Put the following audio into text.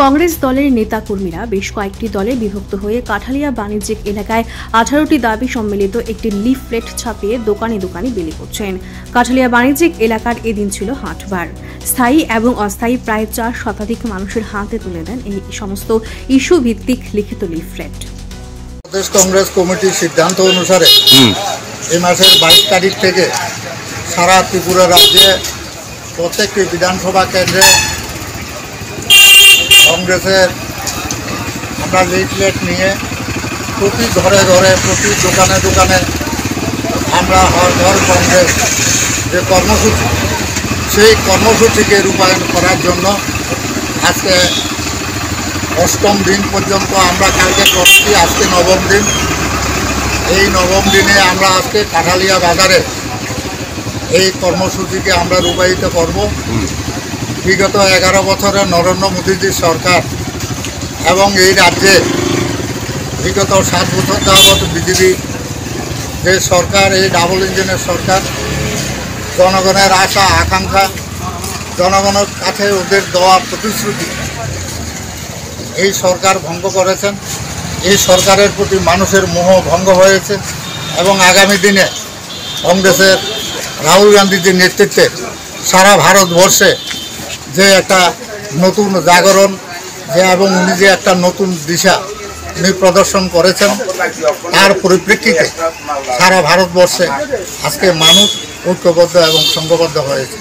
কংগ্রেস দলের নেতাকর্মীরা বেশ কয়েকটি দলে বিভক্ত হয়ে কাঠালিয়া বাণিজ্যিক এলাকায় 18টি দাবি সম্মিলিত একটি লিফলেট ছাপিয়ে দোকানে দোকানে বিলি করছেন। কাঠালিয়া বাণিজ্যিক এলাকার এদিন ছিল হাটবার। স্থায়ী এবং অস্থায়ী প্রায় 4 শতাধিক মানুষের হাতে তুলে দেন এই সমস্ত ইস্যু ভিত্তিক লিখিত লিফলেট। প্রদেশ কংগ্রেস কমিটির সিদ্ধান্ত অনুসারে এই মাসের 22 তারিখ থেকে সারা ত্রিপুরা রাজ্যে প্রত্যেকটি বিধানসভা কেন্দ্রে কংগ্রেসের আমরা লিফলেট নিয়ে প্রতি ঘরে ঘরে প্রতি দোকানে দোকানে আমরা হর ঘর কংগ্রেস যে কর্মসূচি সেই কর্মসূচিকে রূপায়ণ করার জন্য আজকে 8ম দিন পর্যন্ত আমরা কালকে করছি, আজকে 9ম দিন। এই 9ম দিনে আমরা আজকে কাঠালিয়া বাজারে এই কর্মসূচিকে আমরা রূপায়িত করব। বিগত 11 বছরে নরেন্দ্র মোদীজির সরকার এবং এই রাজ্যে বিগত 7 বছর যাবৎ বিজেপি যে সরকার, এই ডাবল ইঞ্জিনের সরকার জনগণের আশা আকাঙ্ক্ষা, জনগণের কাছে ওদের দেওয়া প্রতিশ্রুতি এই সরকার ভঙ্গ করেছেন। এই সরকারের প্রতি মানুষের মোহ ভঙ্গ হয়েছে এবং আগামী দিনে কংগ্রেসের রাহুল গান্ধীজির নেতৃত্বে সারা ভারতবর্ষে যে একটা নতুন জাগরণ এবং উনি যে একটা নতুন দিশা উনি প্রদর্শন করেছেন, তার পরিপ্রেক্ষিতে সারা ভারতবর্ষে আজকে মানুষ ঐক্যবদ্ধ এবং সংঘবদ্ধ হয়েছে।